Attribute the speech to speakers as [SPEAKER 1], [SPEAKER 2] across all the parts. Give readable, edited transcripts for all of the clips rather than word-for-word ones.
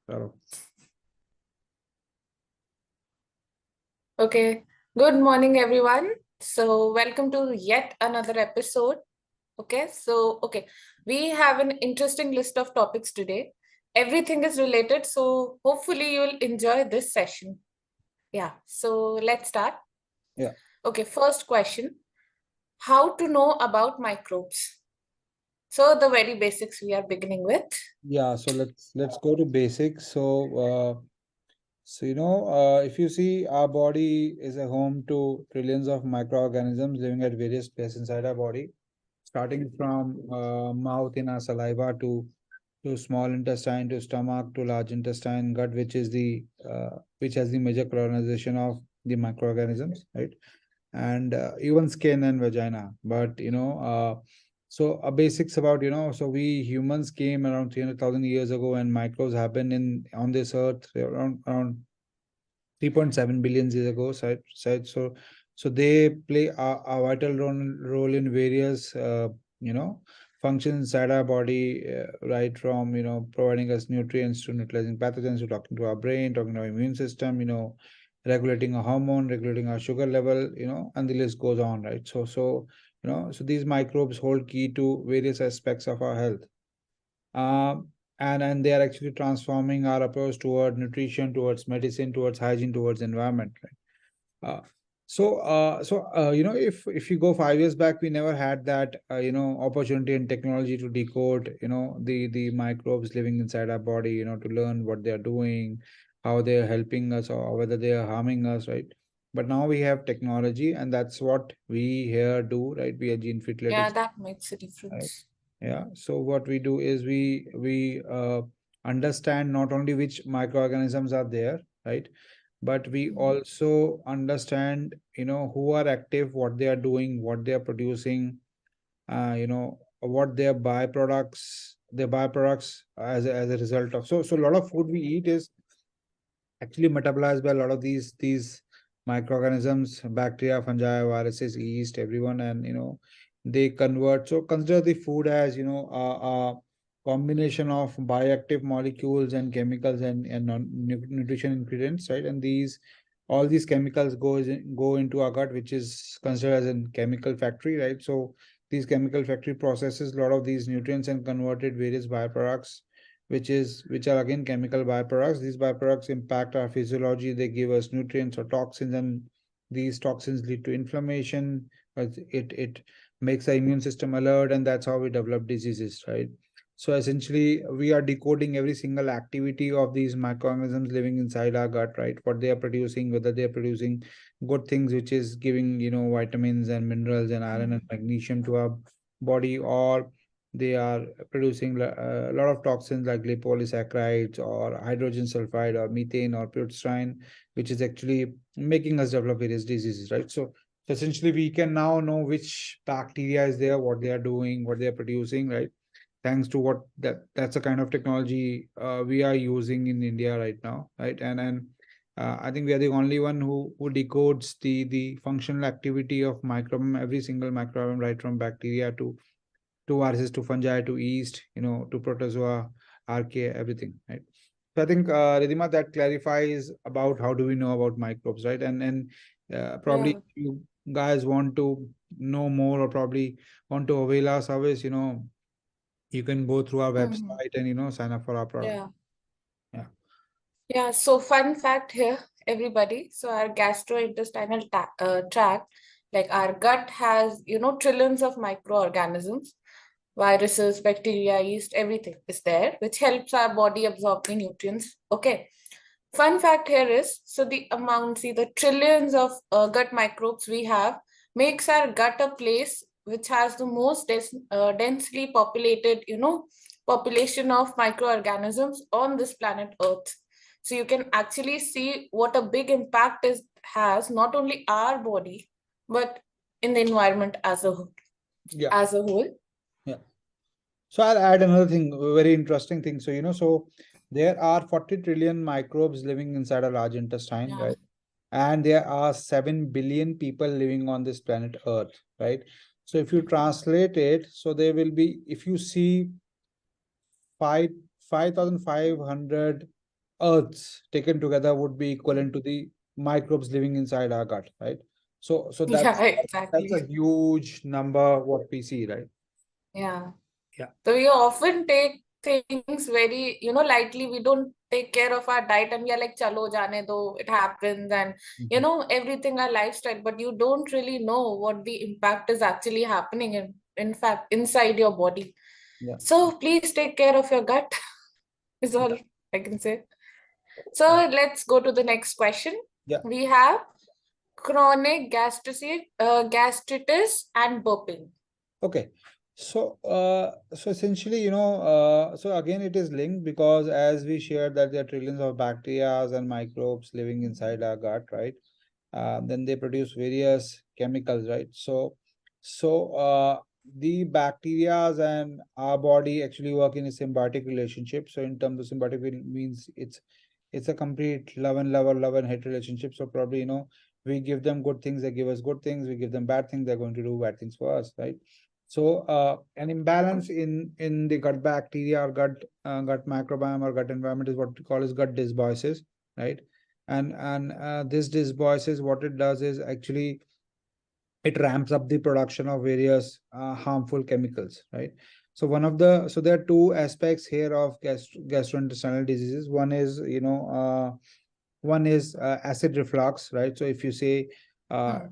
[SPEAKER 1] Chalo.
[SPEAKER 2] Okay, good morning, everyone. So, welcome to yet another episode. Okay, we have an interesting list of topics today. Everything is related, so hopefully, you'll enjoy this session. Yeah, so let's start.
[SPEAKER 1] Yeah.
[SPEAKER 2] Okay, first question. How to know about microbes? So, the very basics we are beginning with.
[SPEAKER 1] Yeah. So let's go to basics. If you see, our body is a home to trillions of microorganisms living at various places inside our body, starting from mouth in our saliva to small intestine to stomach to large intestine, gut, which has the major colonization of the microorganisms, right? And even skin and vagina. But basics about so we humans came around 300,000 years ago, and microbes happened in on this earth around 3.7 billion years ago. So they play a vital role in various you know functions inside our body, right from providing us nutrients to neutralizing pathogens to talking to our brain, talking to our immune system, regulating a hormone, regulating our sugar level, and the list goes on, right? So these microbes hold key to various aspects of our health. And they are actually transforming our approach toward nutrition, towards medicine, towards hygiene, towards environment, right? If you go 5 years back, we never had that opportunity and technology to decode the microbes living inside our body, to learn what they are doing, how they are helping us, or whether they are harming us, right? But now we have technology, and that's what we here do, right? We are gene
[SPEAKER 2] Yeah,
[SPEAKER 1] fertility,
[SPEAKER 2] that makes a
[SPEAKER 1] right?
[SPEAKER 2] difference.
[SPEAKER 1] Yeah. So what we do is we understand not only which microorganisms are there, right? But we
[SPEAKER 2] Mhm.
[SPEAKER 1] also understand, who are active, what they are doing, what they are producing, what their byproducts as a result of. So a lot of food we eat is actually metabolized by a lot of these microorganisms, bacteria, fungi, viruses, yeast, everyone, and they convert. So consider the food as a combination of bioactive molecules and chemicals and nutrition ingredients, right? And all these chemicals go into our gut, which is considered as a chemical factory, right? So these chemical factory processes a lot of these nutrients and converted various byproducts, which are again chemical byproducts. These byproducts impact our physiology. They give us nutrients or toxins, and these toxins lead to inflammation. It makes the immune system alert, and that's how we develop diseases, right? So essentially, we are decoding every single activity of these microorganisms living inside our gut, right? What they are producing, whether they are producing good things, which is giving vitamins and minerals and iron and magnesium to our body, or they are producing a lot of toxins like lipopolysaccharides or hydrogen sulfide or methane or putrescine, which is actually making us develop various diseases, right? So essentially, we can now know which bacteria is there, what they are doing, what they are producing, right? Thanks to that's a kind of technology we are using in India right now, right? And I think we are the only one who decodes the functional activity of microbiome, every single microbiome, right from bacteria to viruses to fungi to yeast, to protozoa, archaea, everything, right? So I think, Ridhima, that clarifies about how do we know about microbes, right? And probably
[SPEAKER 2] Yeah.
[SPEAKER 1] you guys want to know more, or probably want to avail our service, you can go through our
[SPEAKER 2] Mhm.
[SPEAKER 1] website and sign up for our product.
[SPEAKER 2] Yeah.
[SPEAKER 1] Yeah.
[SPEAKER 2] Yeah, so fun fact here, everybody. So our gastrointestinal tract, like our gut has, trillions of microorganisms, viruses, bacteria, yeast, everything is there, which helps our body absorb the nutrients. Okay. Fun fact here is, so the trillions of gut microbes we have makes our gut a place which has the most densely populated, population of microorganisms on this planet Earth. So you can actually see what a big impact is has not only our body but in the environment
[SPEAKER 1] Yeah.
[SPEAKER 2] as a whole.
[SPEAKER 1] Yeah. So I'll add another thing, a very interesting thing. So there are 40 trillion microbes living inside a large intestine,
[SPEAKER 2] Yeah.
[SPEAKER 1] right? And there are 7 billion people living on this planet Earth, right? So if you translate it, so there will be, if you see five 5,500 earths taken together would be equivalent to the microbes living inside our gut, right? So
[SPEAKER 2] Yeah,
[SPEAKER 1] that's a
[SPEAKER 2] exactly.
[SPEAKER 1] huge number what we see, right?
[SPEAKER 2] Yeah.
[SPEAKER 1] Yeah.
[SPEAKER 2] So we often take things very, lightly. We don't take care of our diet and we are like, chalo, jane do, it happens, and
[SPEAKER 1] Mhm.
[SPEAKER 2] everything our lifestyle, but you don't really know what the impact is actually happening in fact, inside your body.
[SPEAKER 1] Yeah.
[SPEAKER 2] So please take care of your gut, is all
[SPEAKER 1] Yeah.
[SPEAKER 2] I can say. So let's go to the next question.
[SPEAKER 1] Yeah.
[SPEAKER 2] We have chronic gastritis and burping.
[SPEAKER 1] Okay. So essentially, so again, it is linked because as we shared that there are trillions of bacteria and microbes living inside our gut, right? Then they produce various chemicals, right? So the bacteria and our body actually work in a symbiotic relationship. So in terms of symbiotic, it means it's a complete love and hate relationship. So probably, we give them good things, they give us good things. We give them bad things, they're going to do bad things for us, right? So an imbalance in the gut bacteria or gut microbiome or gut environment is what we call as gut dysbiosis, right? And this dysbiosis, what it does is actually it ramps up the production of various harmful chemicals, right? So there are two aspects here of gastrointestinal diseases. One is acid reflux, right? So if you say uh,
[SPEAKER 2] Hmm.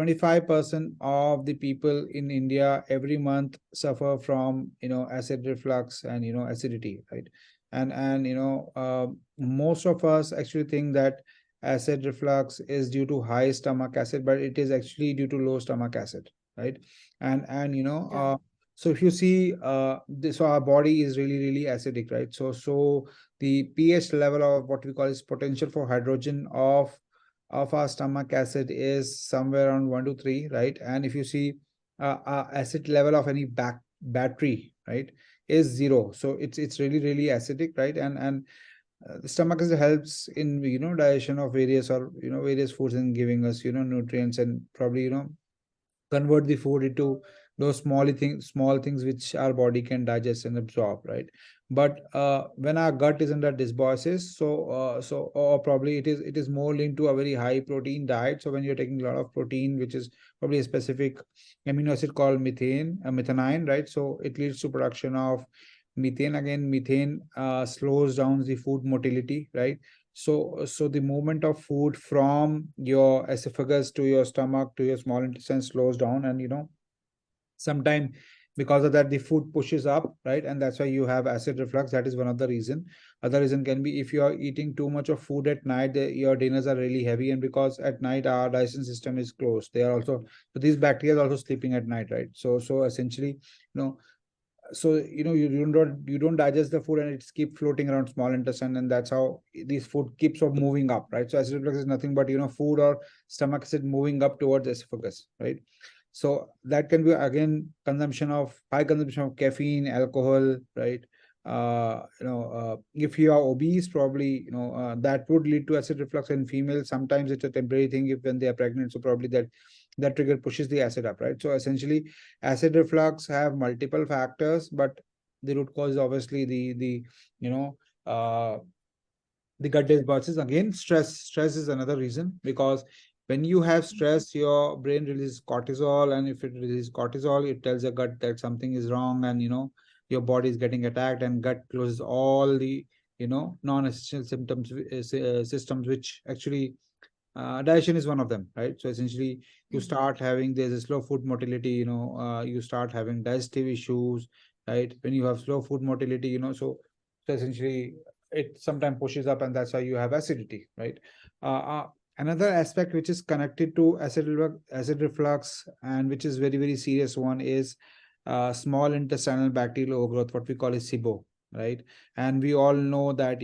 [SPEAKER 1] 25% of the people in India every month suffer from acid reflux and acidity, right? And most of us actually think that acid reflux is due to high stomach acid, but it is actually due to low stomach acid, right?
[SPEAKER 2] Yeah.
[SPEAKER 1] So if you see this, so our body is really acidic, right? So the pH level of what we call is potential for hydrogen of our stomach acid is somewhere around 1 to 3, right? And if you see acid level of any battery, right, is 0. So it's really acidic, right? And the stomach acid helps in digestion of various foods and giving us nutrients and probably convert the food into those small things which our body can digest and absorb, right? But when our gut is under dysbiosis, so or probably it is more linked to a very high protein diet. So when you're taking a lot of protein, which is probably a specific amino acid called methionine, right? So it leads to production of methane. Again, methane slows down the food motility, right? So the movement of food from your esophagus to your stomach to your small intestine slows down, and sometime because of that the food pushes up, right? And that's why you have acid reflux. That is one of the reason. Other reason can be if you are eating too much of food at night, your dinners are really heavy, and because at night our digestion system is closed, they are also, so these bacteria are also sleeping at night, right? So essentially, you know you don't digest the food and it's keep floating around small intestine, and that's how this food keeps on moving up, right? So acid reflux is nothing but food or stomach acid moving up towards esophagus, right? So that can be again high consumption of caffeine, alcohol, right? If you are obese, probably that would lead to acid reflux in females. Sometimes it's a temporary thing if when they are pregnant, so probably that trigger pushes the acid up, right? So essentially, acid reflux have multiple factors, but the root cause is obviously you know uh, the gut dysbiosis. Again, stress is another reason, because when you have stress, your brain releases cortisol, and if it releases cortisol, it tells your gut that something is wrong, and your body is getting attacked, and gut closes all the non-essential systems, which actually digestion is one of them, right? So essentially, you
[SPEAKER 2] Hmm.
[SPEAKER 1] start having there's a slow food motility. You start having digestive issues, right? When you have slow food motility, so essentially it sometimes pushes up, and that's why you have acidity, right? Another aspect which is connected to acid reflux, and which is very serious one, is small intestinal bacterial overgrowth, what we call is SIBO, right? And we all know that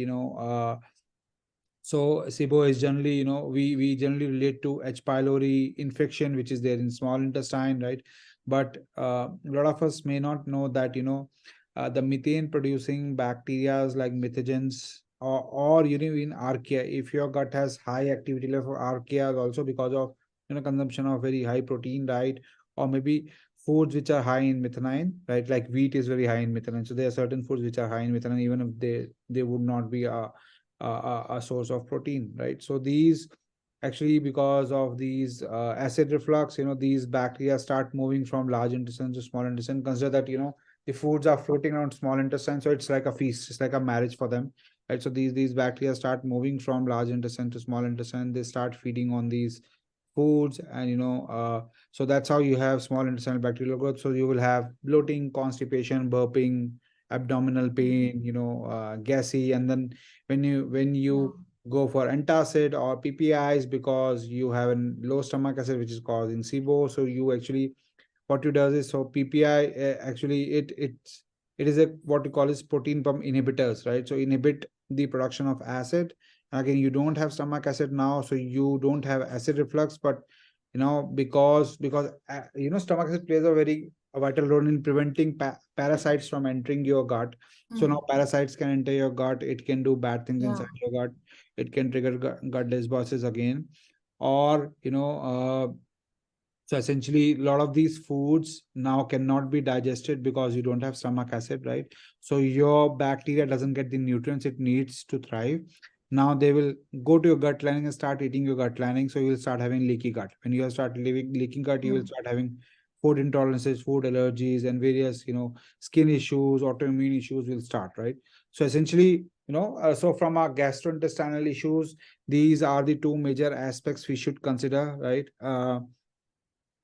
[SPEAKER 1] so SIBO is generally, we generally relate to H. pylori infection, which is there in small intestine, right? But a lot of us may not know that, the methane producing bacteria like methogens, or in archaea, if your gut has high activity level for archaea, also because of, consumption of very high protein diet, or maybe foods which are high in methionine, right? Like wheat is very high in methionine. So there are certain foods which are high in methionine, even if they would not be a source of protein, right? So these actually, because of these acid reflux, these bacteria start moving from large intestine to small intestine. Consider that, the foods are floating around small intestine, so it's like a feast, it's like a marriage for them, right? So these bacteria start moving from large intestine to small intestine. They start feeding on these foods, and so that's how you have small intestinal bacterial growth. So you will have bloating, constipation, burping, abdominal pain, gassy, and then when you
[SPEAKER 2] Yeah.
[SPEAKER 1] go for antacid or PPIs, because you have a low stomach acid which is causing SIBO. So you actually, what it does is, so PPI, actually it is a what you call is protein pump inhibitors, right? So inhibit the production of acid. Again, you don't have stomach acid now, so you don't have acid reflux. But because stomach acid plays a vital role in preventing parasites from entering your gut. So now
[SPEAKER 2] Mm.
[SPEAKER 1] parasites can enter your gut, it can do bad things inside
[SPEAKER 2] Yeah.
[SPEAKER 1] your gut, it can trigger gut dysbiosis again. Or so essentially, a lot of these foods now cannot be digested because you don't have stomach acid, right? So your bacteria doesn't get the nutrients it needs to thrive. Now they will go to your gut lining and start eating your gut lining. So you'll start having leaky gut. When you start living leaking gut, you will
[SPEAKER 2] Mm.
[SPEAKER 1] start having food intolerances, food allergies, and various, skin issues, autoimmune issues will start, right? So essentially, so from our gastrointestinal issues, these are the two major aspects we should consider, right?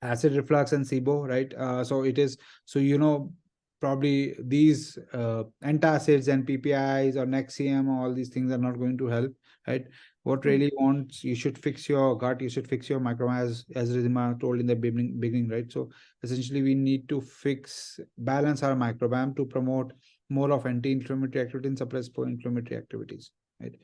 [SPEAKER 1] Acid reflux and SIBO, right? So it is, so probably these antacids and PPIs or Nexium, all these things are not going to help, right? What
[SPEAKER 2] Mm.
[SPEAKER 1] really wants, you should fix your gut, you should fix your microbiome, as Rizima told in the beginning, right? So essentially, we need to balance our microbiome to promote more of anti-inflammatory activity and suppress pro-inflammatory activities, right?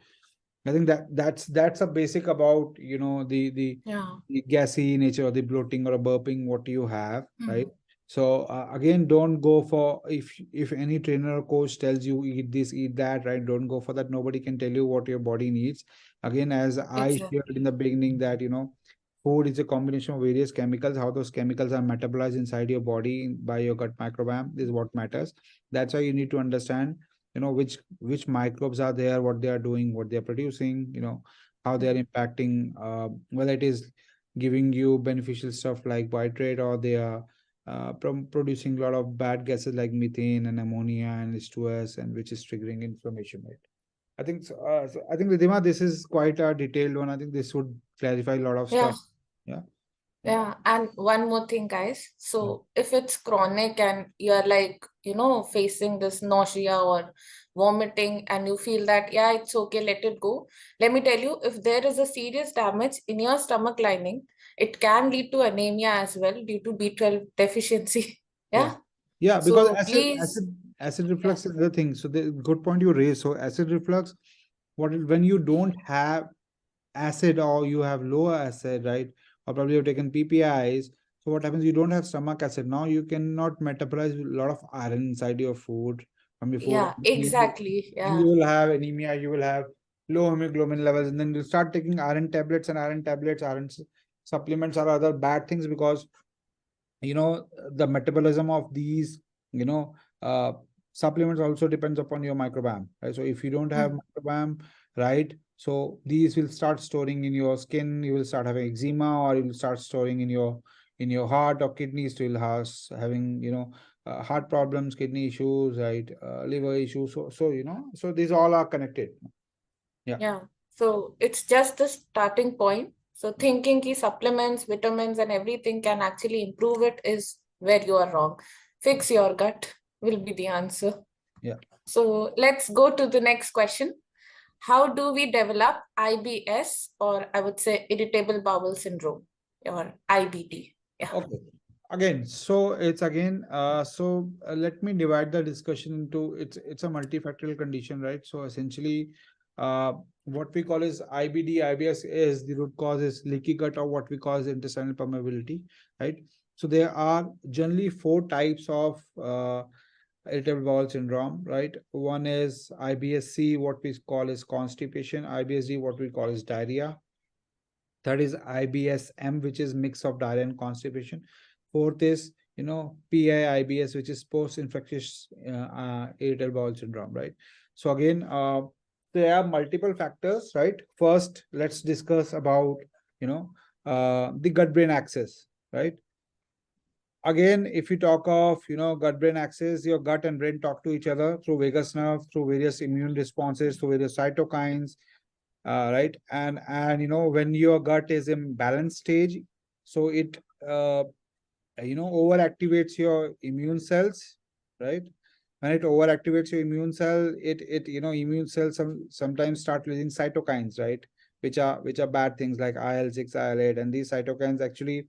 [SPEAKER 1] I think that's a basic about
[SPEAKER 2] Yeah.
[SPEAKER 1] the gassy nature or the bloating or a burping what you have, right?
[SPEAKER 2] Mm.
[SPEAKER 1] So again, don't go for, if any trainer or coach tells you eat this, eat that, right? Don't go for that. Nobody can tell you what your body needs. Again, as I shared in
[SPEAKER 2] Exactly.
[SPEAKER 1] the beginning, that food is a combination of various chemicals. How those chemicals are metabolized inside your body by your gut microbiome is what matters. That's why you need to understand which microbes are there, what they are doing, what they are producing, how they are
[SPEAKER 2] Mm.
[SPEAKER 1] impacting, whether it is giving you beneficial stuff like bitrate, or they are producing a lot of bad gases like methane and ammonia and H2S, and which is triggering inflammation, right? I think, Ridhima, this is quite a detailed one. I think this would clarify a lot of
[SPEAKER 2] Yeah.
[SPEAKER 1] stuff. Yeah.
[SPEAKER 2] Yeah, and one more thing, guys.
[SPEAKER 1] Yeah.
[SPEAKER 2] So if it's chronic and you're like, facing this nausea or vomiting and you feel that, yeah, it's okay, let it go. Let me tell you, if there is a serious damage in your stomach lining, it can lead to anemia as well due to B12 deficiency.
[SPEAKER 1] Yeah.
[SPEAKER 2] Yeah.
[SPEAKER 1] Yeah, because
[SPEAKER 2] So please,
[SPEAKER 1] acid
[SPEAKER 2] yeah,
[SPEAKER 1] reflux is the thing. So the good point you raised. So acid reflux, when you don't have acid, or you have lower acid, right? Or probably you've taken PPIs. So what happens? You don't have stomach acid. Now you cannot metabolize a lot of iron inside your food, from your food.
[SPEAKER 2] yeah, exactly.
[SPEAKER 1] You
[SPEAKER 2] Yeah,
[SPEAKER 1] will have anemia, you will have low hemoglobin levels, and then you'll start taking iron tablets, and iron supplements are other bad things, because the metabolism of these you know uh, supplements also depends upon your microbiome, right? So if you don't have
[SPEAKER 2] mm,
[SPEAKER 1] microbiome, right, so these will start storing in your skin, you will start having eczema, or you will start storing in your heart or kidneys, to having heart problems, kidney issues, right, liver issues. So these all are connected. Yeah.
[SPEAKER 2] yeah. So it's just the starting point. So thinking key supplements, vitamins, and everything can actually improve it is where you are wrong. Fix your gut will be the answer.
[SPEAKER 1] Yeah.
[SPEAKER 2] So let's go to the next question. How do we develop IBS, or I would say irritable bowel syndrome, or IBD? Yeah.
[SPEAKER 1] Okay. Again, so it's again, let me divide the discussion into, it's a multifactorial condition, right? So essentially, what we call is IBD, IBS is the root cause is leaky gut, or what we call is intestinal permeability, right? So there are generally four types of irritable bowel syndrome, right? One is IBSC, what we call is constipation, IBSD, what we call is diarrhea. Third is IBSM, which is mix of diarrhea and constipation. Fourth is, PIIBS, which is post-infectious irritable bowel syndrome, right? So again, there are multiple factors, right? First, let's discuss about, the gut-brain axis, right? Again, if you talk of, gut-brain axis, your gut and brain talk to each other through vagus nerve, through various immune responses, through various cytokines, right? And when your gut is in balanced stage, so it overactivates your immune cells, right? When it overactivates your immune cell, immune cells sometimes start releasing cytokines, right? Which are bad things like IL-6, IL-8, and these cytokines actually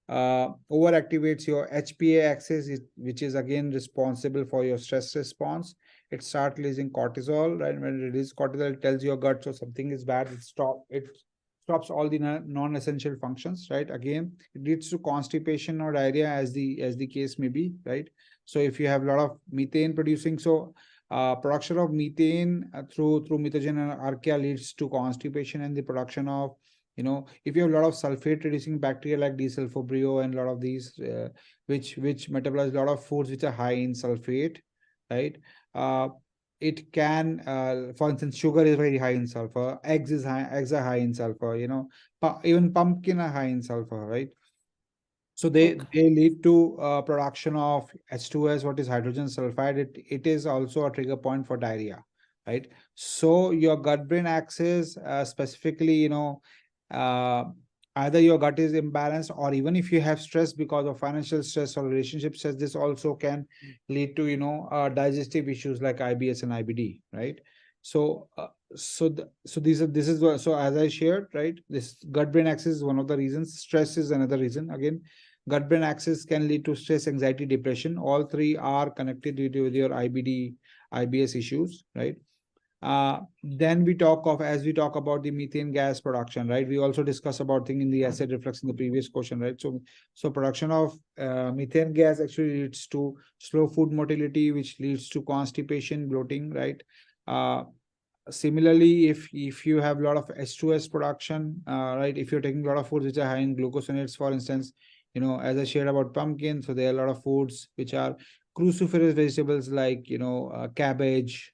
[SPEAKER 1] overactivates your HPA axis, which is again responsible for your stress response. It starts releasing cortisol, right? When it releases cortisol, it tells your gut so something is bad. It stops all the non-essential functions, right? Again, it leads to constipation or diarrhea, as the case may be, right? So if you have a lot of methane producing, so production of methane through methanogen and archaea leads to constipation and the production of, if you have a lot of sulfate reducing bacteria like desulfobrio and a lot of these which metabolize a lot of foods which are high in sulfate, right? It can, for instance, sugar is very high in sulfur, eggs are high in sulfur, even pumpkin are high in sulfur, right? So they lead to production of H2S, what is hydrogen sulfide. It is also a trigger point for diarrhea, right? So your gut-brain axis, specifically, uh, either your gut is imbalanced, or even if you have stress because of financial stress or relationship stress, this also can lead to, digestive issues like IBS and IBD, right? So so as I shared, right, this gut-brain axis is one of the reasons. Stress is another reason. Again, gut-brain axis can lead to stress, anxiety, depression. All three are connected with your IBD, IBS issues, right? Then as we talk about the methane gas production, right? We also discuss about thing in the acid reflux in the previous question, right? So production of methane gas actually leads to slow food motility, which leads to constipation, bloating, right? Similarly, if you have a lot of H2S production, right? If you're taking a lot of foods which are high in glucosinates, for instance, as I shared about pumpkin, so there are a lot of foods which are cruciferous vegetables like, cabbage,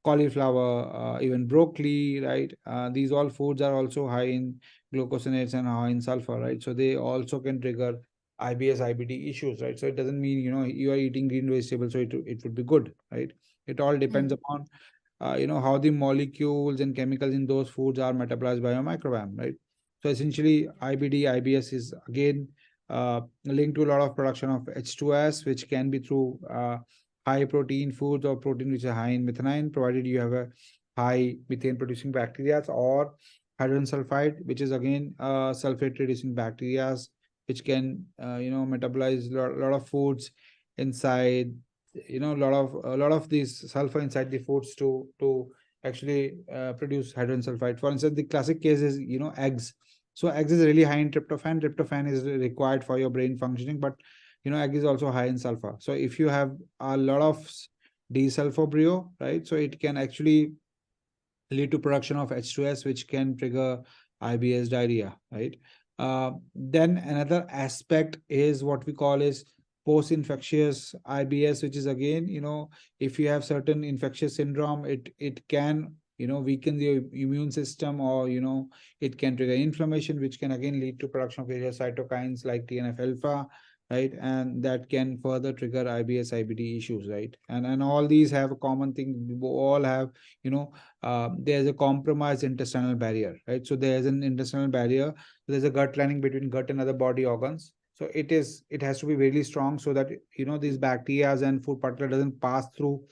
[SPEAKER 1] cauliflower, even broccoli, right? These all foods are also high in glucosinates and high in sulfur, right? So they also can trigger IBS, IBD issues, right? So it doesn't mean, you are eating green vegetables, so it would be good, right? It all depends upon how the molecules and chemicals in those foods are metabolized by your microbiome, right? So essentially, IBD, IBS is again linked to a lot of production of H2S, which can be through high protein foods or protein which are high in methionine, provided you have a high methane producing bacteria, or hydrogen sulfide, which is again sulfate reducing bacteria, which can metabolize a lot of foods inside, a lot of these sulfur inside the foods to actually produce hydrogen sulfide. For instance, the classic case is, eggs. So eggs is really high in tryptophan. Tryptophan is required for your brain functioning, but egg is also high in sulfur. So if you have a lot of desulfobrio, right, so it can actually lead to production of H2S, which can trigger IBS, diarrhea, right? Then another aspect is what we call is post-infectious IBS, which is again, if you have certain infectious syndrome, it can, weaken the immune system, or, it can trigger inflammation, which can again lead to production of various cytokines like TNF alpha, right? And that can further trigger IBS, IBD issues, right? And all these have a common thing. We all have, there's a compromised intestinal barrier, right? So there's an intestinal barrier. There's a gut lining between gut and other body organs. So it has to be really strong so that, these bacteria and food particle doesn't pass through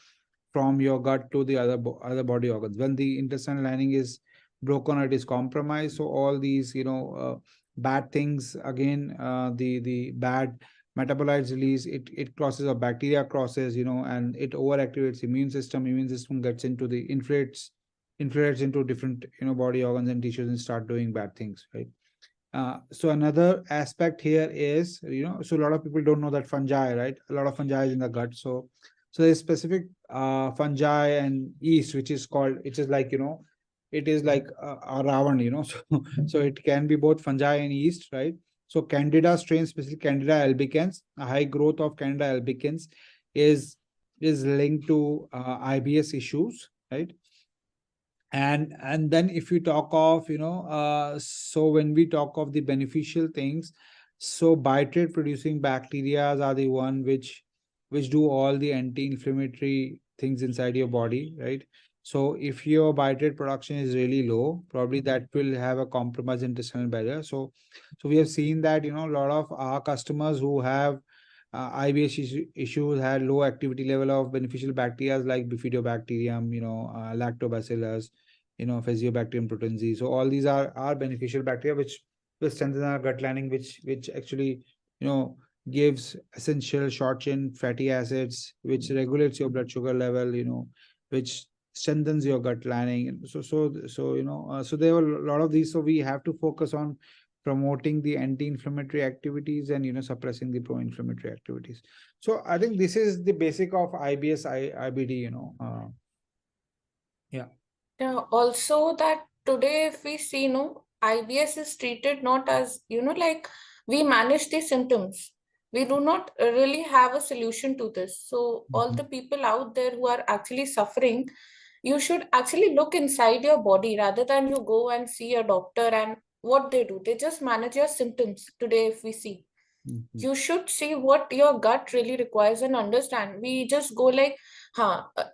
[SPEAKER 1] from your gut to the other body organs. When the intestinal lining is broken or it is compromised, so all these, bad things, again, the bad metabolites release, it crosses, or bacteria crosses, and it overactivates immune system gets into the infiltrates into different, body organs and tissues and start doing bad things, right? So another aspect here is, so a lot of people don't know that fungi, right? A lot of fungi is in the gut. So there's specific fungi and yeast, which is called, it is like, it is like a Ravan, so it can be both fungi and yeast, right? So Candida strain, specifically Candida albicans, a high growth of Candida albicans is linked to IBS issues, right? And then if we talk of, so when we talk of the beneficial things, so bitrate producing bacteria are the one which do all the anti-inflammatory things inside your body, right? So if your bitrate production is really low, probably that will have a compromised intestinal barrier. So we have seen that, a lot of our customers who have IBS issues had low activity level of beneficial bacteria like Bifidobacterium, Lactobacillus, Phaseobacterium proteinzy. So all these are beneficial bacteria which strengthen our gut lining, which actually, you know, gives essential short chain fatty acids, which regulates your blood sugar level, which strengthens your gut lining. And so there were a lot of these. So we have to focus on promoting the anti-inflammatory activities and suppressing the pro-inflammatory activities. So I think this is the basic of IBS IBD. Yeah.
[SPEAKER 2] Yeah, also that today, if we see, IBS is treated not as, like we manage the symptoms. We do not really have a solution to this. So, all the people out there who are actually suffering, you should actually look inside your body rather than you go and see a doctor. And what they do, they just manage your symptoms today, if we see. You should see what your gut really requires and understand. We just go like,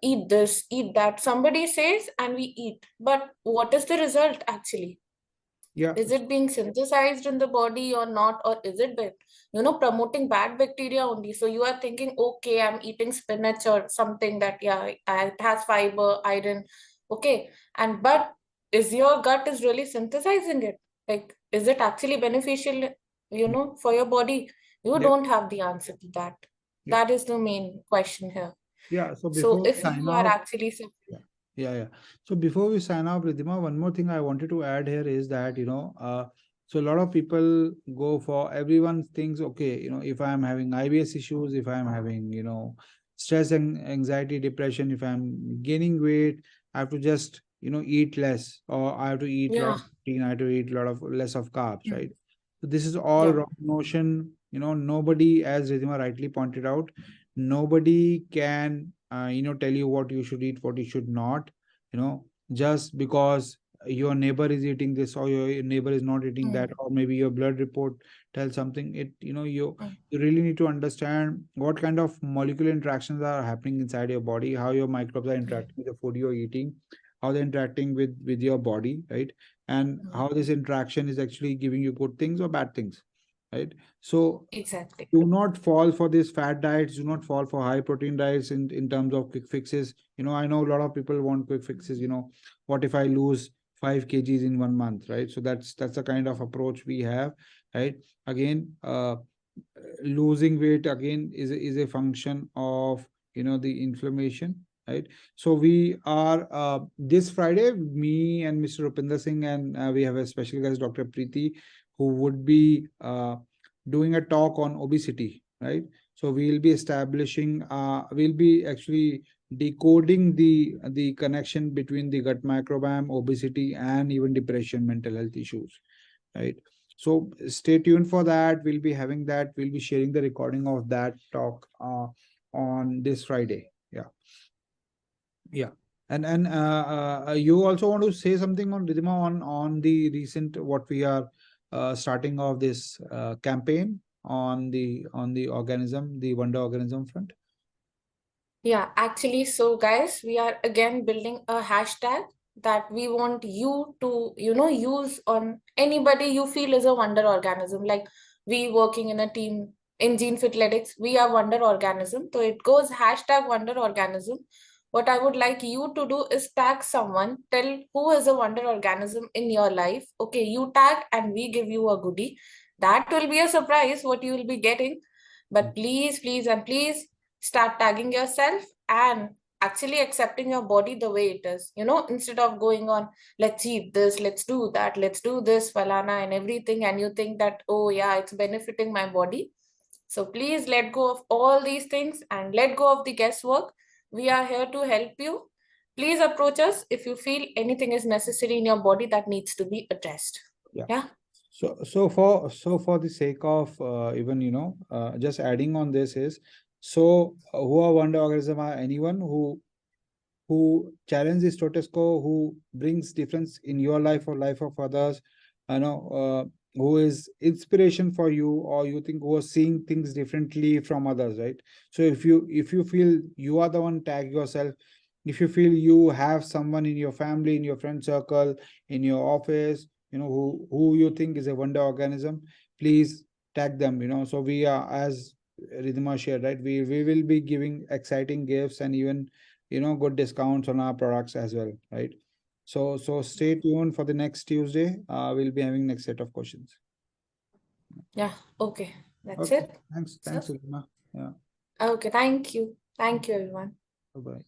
[SPEAKER 2] eat this, eat that. Somebody says, and we eat. But what is the result actually?
[SPEAKER 1] Yeah.
[SPEAKER 2] Is it being synthesized in the body or not? Or is it, promoting bad bacteria only? So you are thinking, okay, I'm eating spinach or something that, yeah, it has fiber, iron. Okay. But is your gut is really synthesizing it? Like, is it actually beneficial, for your body? You
[SPEAKER 1] Yeah.
[SPEAKER 2] don't have the answer to that.
[SPEAKER 1] Yeah.
[SPEAKER 2] That is the main question here.
[SPEAKER 1] Yeah. So
[SPEAKER 2] So
[SPEAKER 1] before we
[SPEAKER 2] if
[SPEAKER 1] sign
[SPEAKER 2] you are
[SPEAKER 1] off,
[SPEAKER 2] actually
[SPEAKER 1] yeah, yeah. So before we sign off, Ridhima, one more thing I wanted to add here is that, so a lot of people go for everyone thinks, okay, if I'm having IBS issues, if I'm having, stress and anxiety, depression, if I'm gaining weight, I have to just, eat less, or I have to eat a lot
[SPEAKER 2] yeah,
[SPEAKER 1] of protein, I have to eat a lot of less of carbs,
[SPEAKER 2] yeah,
[SPEAKER 1] right? So this is all
[SPEAKER 2] yeah,
[SPEAKER 1] wrong notion. Nobody, as Ridhima rightly pointed out, nobody can tell you what you should eat, what you should not, just because your neighbor is eating this or your neighbor is not eating that,
[SPEAKER 2] mm,
[SPEAKER 1] or maybe your blood report tells something. It
[SPEAKER 2] mm,
[SPEAKER 1] you really need to understand what kind of molecular interactions are happening inside your body, how your microbes are
[SPEAKER 2] mm,
[SPEAKER 1] interacting with the food you're eating, how they're interacting with your body, right? And
[SPEAKER 2] mm.
[SPEAKER 1] how this interaction is actually giving you good things or bad things, right? So
[SPEAKER 2] Exactly.
[SPEAKER 1] do not fall for these fat diets, do not fall for high protein diets in terms of quick fixes. I know a lot of people want quick fixes. What if I lose 5 kgs in 1 month, right? So that's the kind of approach we have, right? Again, losing weight again is a function of the inflammation, right? So we are this Friday, me and Mr. Rupinder Singh, and we have a special guest, Dr. Preeti, who would be doing a talk on obesity, right? So we'll be actually decoding the connection between the gut microbiome, obesity, and even depression, mental health issues, right? So stay tuned for that. We'll be having that. We'll be sharing the recording of that talk on this Friday. Yeah, yeah. And you also want to say something on Ridhima on the recent what we are starting off this campaign on the organism, the wonder organism front.
[SPEAKER 2] Yeah, actually, so guys, we are again building a hashtag that we want you to, use on anybody you feel is a wonder organism. Like we working in a team in Gene Fitletics, we are wonder organism. So it goes hashtag wonder organism. What I would like you to do is tag someone, tell who is a wonder organism in your life. Okay, you tag and we give you a goodie. That will be a surprise what you will be getting. But please, please, and please start tagging yourself and actually accepting your body the way it is, instead of going on, let's eat this, let's do that, let's do this, falana and everything, and you think that, oh yeah, it's benefiting my body. So please let go of all these things and let go of the guesswork. We are here to help you. Please approach us if you feel anything is necessary in your body that needs to be addressed.
[SPEAKER 1] Yeah.
[SPEAKER 2] Yeah.
[SPEAKER 1] So for the sake of even just adding on this is, so who are wonder organism are anyone who challenge the status quo, who brings difference in your life or life of others, who is inspiration for you, or you think who are seeing things differently from others, right? So if you feel you are the one, tag yourself. If you feel you have someone in your family, in your friend circle, in your office, who you think is a wonder organism, please tag them. So we are, as Ridhima shared, right, we will be giving exciting gifts and even good discounts on our products as well, right? So stay tuned for the next Tuesday. We'll be having next set of questions.
[SPEAKER 2] Yeah, okay. That's
[SPEAKER 1] Okay,
[SPEAKER 2] it.
[SPEAKER 1] thanks,
[SPEAKER 2] So,
[SPEAKER 1] Ridhima. Yeah,
[SPEAKER 2] okay, thank you. Thank you, everyone.
[SPEAKER 1] bye bye.